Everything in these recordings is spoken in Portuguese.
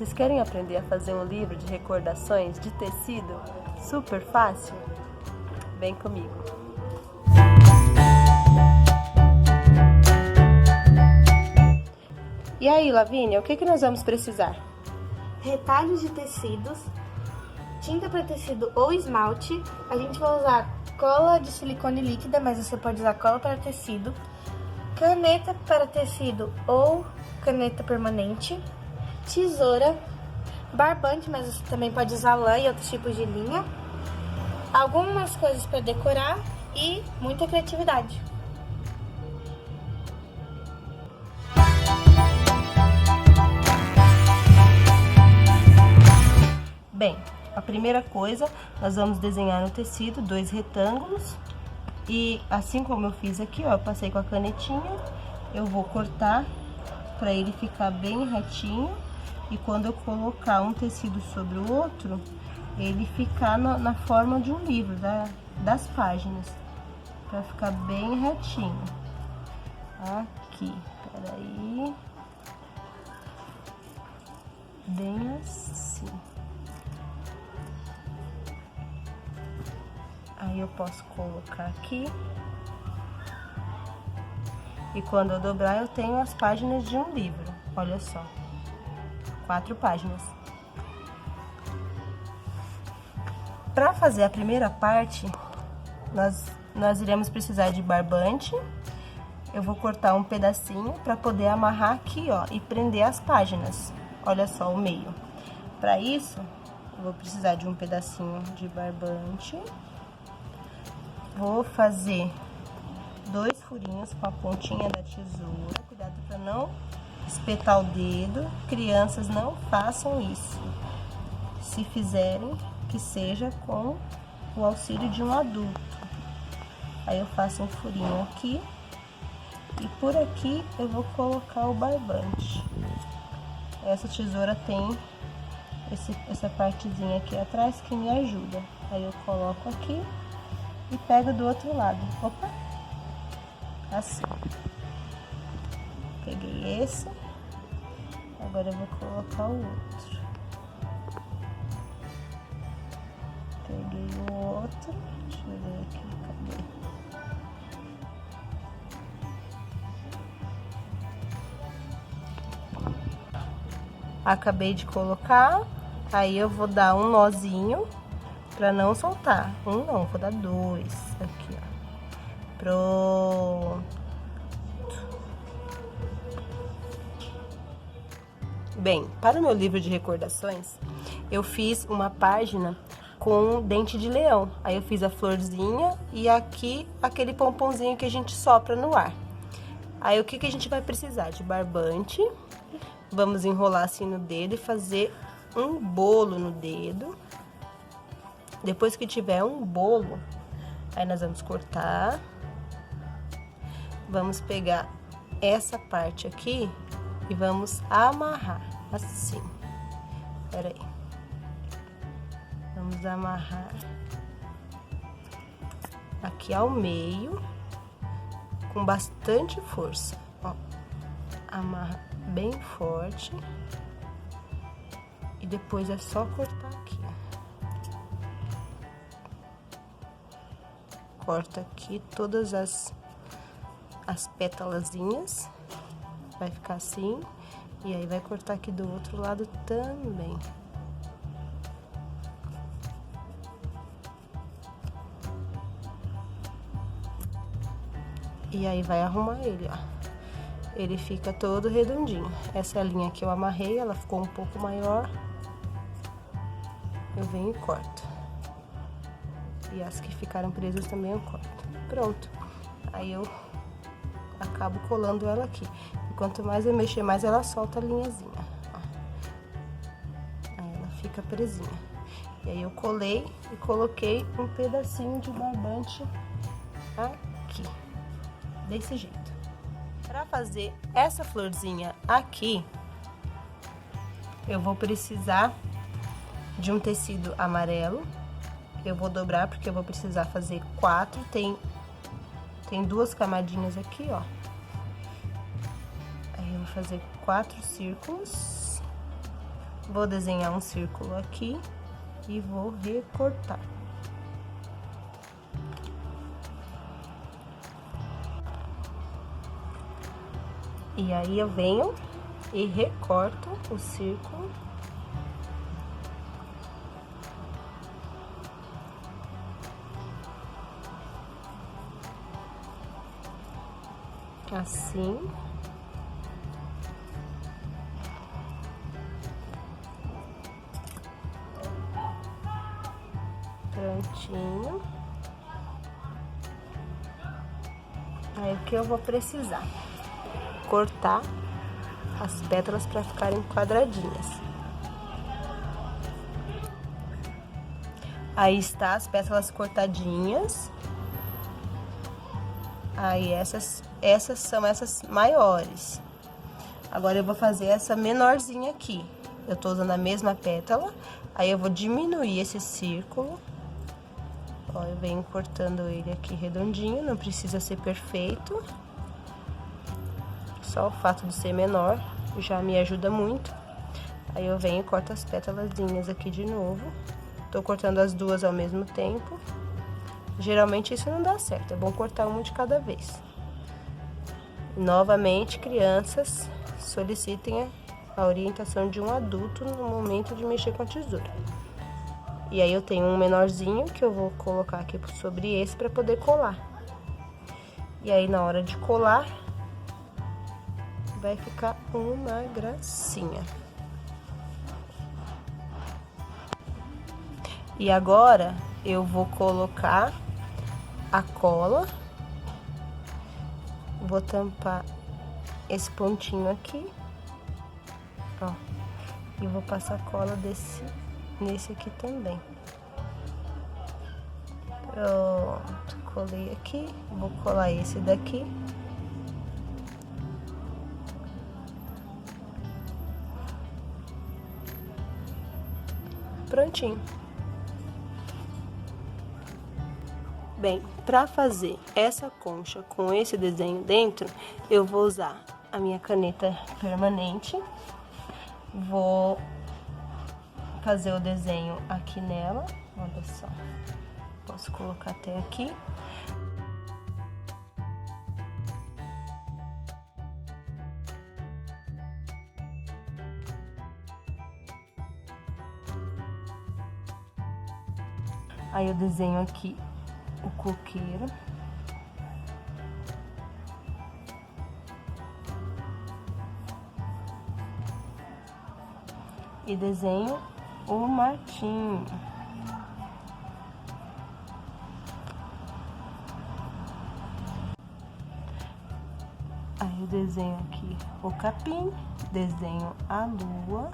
vocês querem aprender a fazer um livro de recordações de tecido super fácil? Vem comigo! E aí, Lavínia, o que nós vamos precisar? Retalhos de tecidos, tinta para tecido ou esmalte. A gente vai usar cola de silicone líquida, mas você pode usar cola para tecido, caneta para tecido ou caneta permanente, tesoura, barbante, mas você também pode usar lã e outros tipos de linha, algumas coisas para decorar e muita criatividade. Bem, a primeira coisa, nós vamos desenhar no tecido 2 retângulos e assim como eu fiz aqui, ó, eu passei com a canetinha, eu vou cortar para ele ficar bem retinho e quando eu colocar um tecido sobre o outro, ele ficar na forma de um livro, das páginas, para ficar bem retinho. Aqui, peraí, bem assim. Aí eu posso colocar aqui. E quando eu dobrar, eu tenho as páginas de um livro. Olha só. 4 páginas. Para fazer a primeira parte, nós iremos precisar de barbante. Eu vou cortar um pedacinho para poder amarrar aqui, ó, e prender as páginas. Olha só o meio. Para isso, eu vou precisar de um pedacinho de barbante. Vou fazer 2 furinhos com a pontinha da tesoura. Cuidado para não espetar o dedo. Crianças, não façam isso. Se fizerem, que seja com o auxílio de um adulto. Aí eu faço um furinho aqui. E por aqui eu vou colocar o barbante. Essa tesoura tem essa partezinha aqui atrás que me ajuda. Aí eu coloco aqui. E pego do outro lado. Opa! Assim. Peguei esse. Agora eu vou colocar o outro. Peguei o outro. Deixa eu ver aqui, cadê? Acabei de colocar. Aí eu vou dar um nozinho. Pra não soltar. Um não, vou dar 2. Aqui, ó. Pronto. Bem, para o meu livro de recordações, eu fiz uma página com dente de leão. Aí eu fiz a florzinha e aqui aquele pomponzinho que a gente sopra no ar. Aí o que a gente vai precisar? De barbante. Vamos enrolar assim no dedo e fazer um bolo no dedo. Depois que tiver um bolo, aí nós vamos cortar. Vamos pegar essa parte aqui e vamos amarrar, assim. Pera aí. Vamos amarrar aqui ao meio, com bastante força, ó. Amarra bem forte. E depois é só cortar aqui, ó. Corta aqui todas as pétalazinhas, vai ficar assim, e aí vai cortar aqui do outro lado também. E aí vai arrumar ele, ó. Ele fica todo redondinho. Essa é a linha que eu amarrei, ela ficou um pouco maior. Eu venho e corto. E as que ficaram presas também eu corto. Pronto. Aí eu acabo colando ela aqui. E quanto mais eu mexer, mais ela solta a linhazinha. Ó. Aí ela fica presinha. E aí eu colei e coloquei um pedacinho de barbante aqui. Desse jeito. Para fazer essa florzinha aqui, eu vou precisar de um tecido amarelo. Eu vou dobrar porque eu vou precisar fazer 4. Tem 2 camadinhas aqui, ó. Aí eu vou fazer 4 círculos. Vou desenhar um círculo aqui e vou recortar. E aí eu venho e recorto o círculo. Assim. Prontinho. Aí o que eu vou precisar? Cortar as pétalas para ficarem quadradinhas. Aí está as pétalas cortadinhas. Aí essas são essas maiores. Agora eu vou fazer essa menorzinha aqui. Eu tô usando a mesma pétala, aí eu vou diminuir esse círculo. Ó, eu venho cortando ele aqui redondinho, não precisa ser perfeito. Só o fato de ser menor já me ajuda muito. Aí eu venho e corto as pétalazinhas aqui de novo. Tô cortando as duas ao mesmo tempo. Geralmente isso não dá certo, é bom cortar uma de cada vez. Novamente, crianças, solicitem a orientação de um adulto no momento de mexer com a tesoura. E aí eu tenho um menorzinho que eu vou colocar aqui sobre esse para poder colar. E aí na hora de colar, vai ficar uma gracinha. E agora eu vou colocar a cola. Vou tampar esse pontinho aqui, ó. E vou passar cola nesse aqui também. Pronto, colei aqui. Vou colar esse daqui. Prontinho. Bem, para fazer essa concha com esse desenho dentro, eu vou usar a minha caneta permanente. Vou fazer o desenho aqui nela, olha só. Posso colocar até aqui. Aí eu desenho aqui o coqueiro. E desenho o martinho. Aí eu desenho aqui o capim, desenho a lua.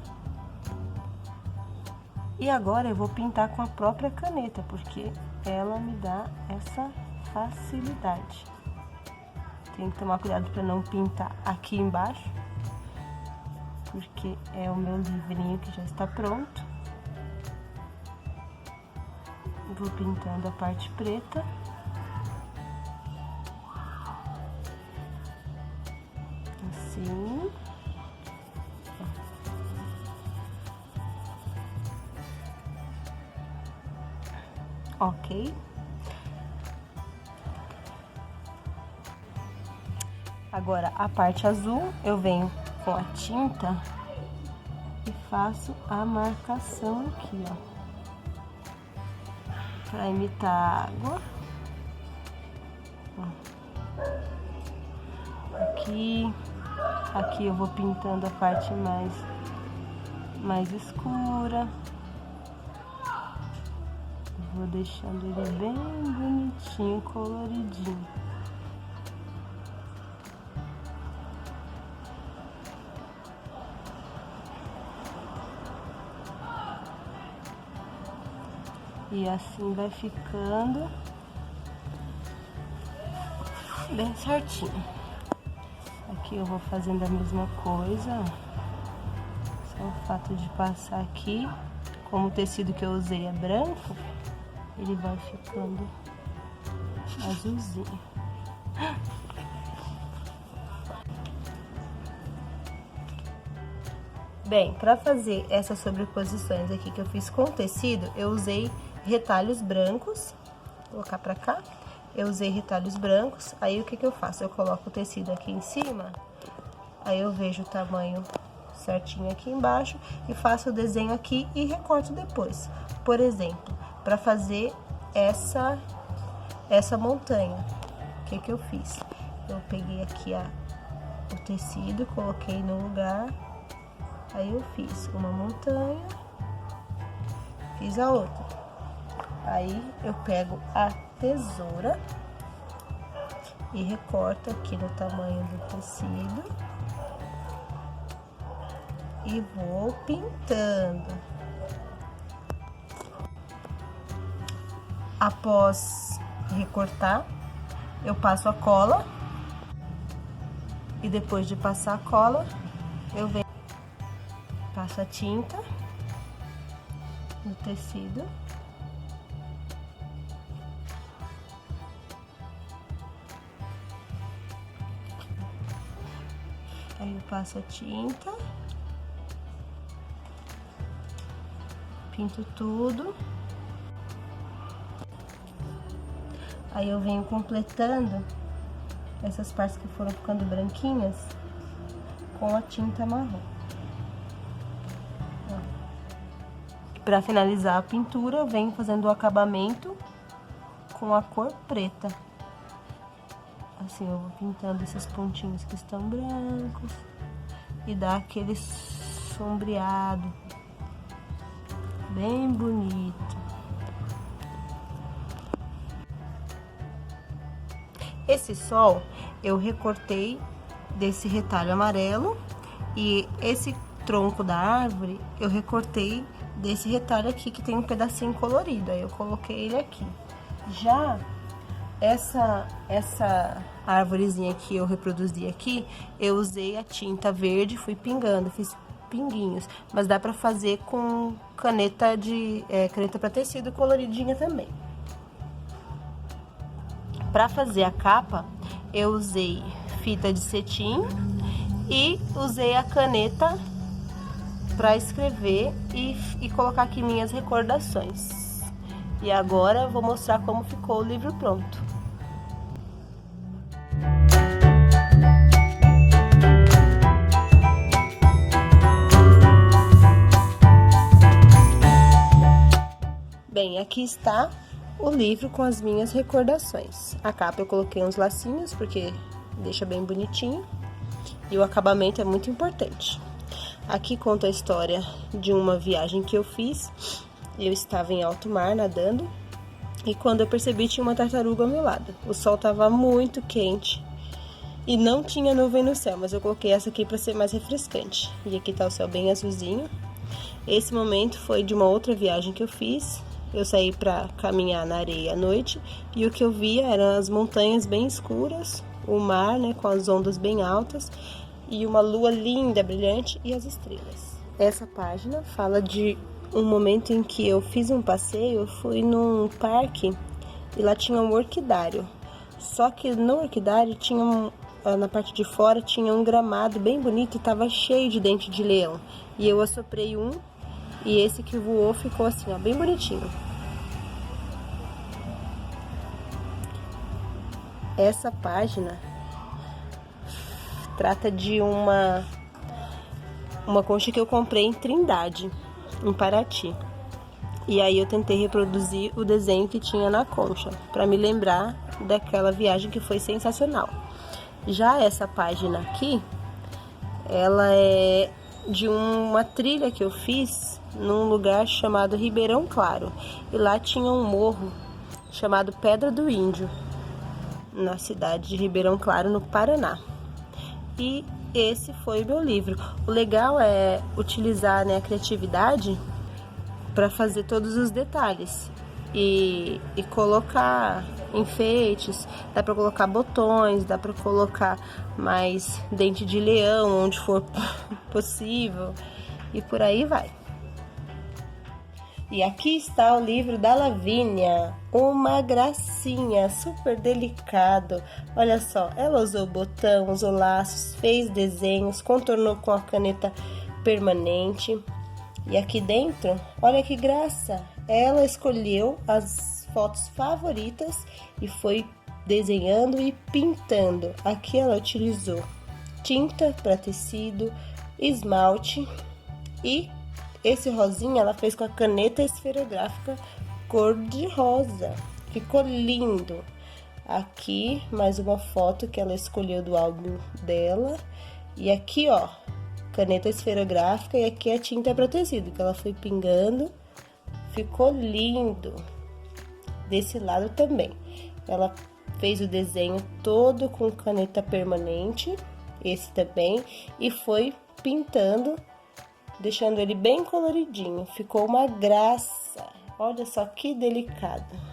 E agora eu vou pintar com a própria caneta, porque ela me dá essa facilidade. Tem que tomar cuidado para não pintar aqui embaixo, porque é o meu livrinho que já está pronto. Vou pintando a parte preta. Assim. Ok. Agora, a parte azul, eu venho com a tinta e faço a marcação aqui, ó. Pra imitar água. Aqui eu vou pintando a parte mais escura. Vou deixando ele bem bonitinho, coloridinho. E assim vai ficando bem certinho. Aqui eu vou fazendo a mesma coisa. Só o fato de passar aqui, como o tecido que eu usei é branco, ele vai ficando azulzinho. Bem, para fazer essas sobreposições aqui que eu fiz com tecido, eu usei retalhos brancos. Vou colocar pra cá. Eu usei retalhos brancos. Aí o que eu faço? Eu coloco o tecido aqui em cima. Aí eu vejo o tamanho certinho aqui embaixo e faço o desenho aqui e recorto depois. Por exemplo, para fazer essa montanha, o que eu fiz? Eu peguei aqui o tecido, coloquei no lugar. Aí eu fiz uma montanha, fiz a outra. Aí eu pego a tesoura e recorto aqui no tamanho do tecido e vou pintando. Após recortar, eu passo a cola e depois de passar a cola, eu venho, passo a tinta no tecido. Aí eu passo a tinta, pinto tudo. Aí eu venho completando essas partes que foram ficando branquinhas com a tinta marrom. Para finalizar a pintura, eu venho fazendo o acabamento com a cor preta. Assim, eu vou pintando esses pontinhos que estão brancos e dá aquele sombreado bem bonito. Esse sol eu recortei desse retalho amarelo e esse tronco da árvore eu recortei desse retalho aqui que tem um pedacinho colorido, aí eu coloquei ele aqui. Já essa árvorezinha que eu reproduzi aqui, eu usei a tinta verde, fui pingando, fiz pinguinhos, mas dá pra fazer com caneta pra tecido coloridinha também. Pra fazer a capa, eu usei fita de cetim e usei a caneta pra escrever e colocar aqui minhas recordações. E agora eu vou mostrar como ficou o livro pronto. Bem, aqui está o livro com as minhas recordações. A capa eu coloquei uns lacinhos porque deixa bem bonitinho e o acabamento é muito importante. Aqui conta a história de uma viagem que eu fiz. Eu estava em alto mar nadando e quando eu percebi tinha uma tartaruga ao meu lado. O sol estava muito quente e não tinha nuvem no céu, mas eu coloquei essa aqui para ser mais refrescante. E aqui tá o céu bem azulzinho. Esse momento foi de uma outra viagem que eu fiz. Eu saí para caminhar na areia à noite e o que eu via eram as montanhas bem escuras, o mar, né, com as ondas bem altas e uma lua linda, brilhante e as estrelas. Essa página fala de um momento em que eu fiz um passeio, eu fui num parque e lá tinha um orquidário. Só que no orquidário tinha na parte de fora tinha um gramado bem bonito e estava cheio de dente de leão. E eu assoprei um e esse que voou ficou assim, ó, bem bonitinho. Essa página trata de uma concha que eu comprei em Trindade, em Paraty. E aí eu tentei reproduzir o desenho que tinha na concha, para me lembrar daquela viagem que foi sensacional. Já essa página aqui, ela é de uma trilha que eu fiz num lugar chamado Ribeirão Claro. E lá tinha um morro chamado Pedra do Índio, na cidade de Ribeirão Claro, no Paraná. E esse foi o meu livro. O legal é utilizar, né, a criatividade para fazer todos os detalhes e colocar enfeites. Dá para colocar botões, dá para colocar mais dente de leão onde for possível e por aí vai. E aqui está o livro da Lavínia, uma gracinha, super delicado. Olha só, ela usou botão, usou laços, fez desenhos, contornou com a caneta permanente. E aqui dentro, olha que graça, ela escolheu as fotos favoritas e foi desenhando e pintando. Aqui ela utilizou tinta para tecido, esmalte e esse rosinha ela fez com a caneta esferográfica cor de rosa. Ficou lindo. Aqui mais uma foto que ela escolheu do álbum dela. E aqui, ó, caneta esferográfica e aqui a tinta para tecido que ela foi pingando. Ficou lindo. Desse lado também. Ela fez o desenho todo com caneta permanente, esse também, e foi pintando, deixando ele bem coloridinho. Ficou uma graça. Olha só que delicado.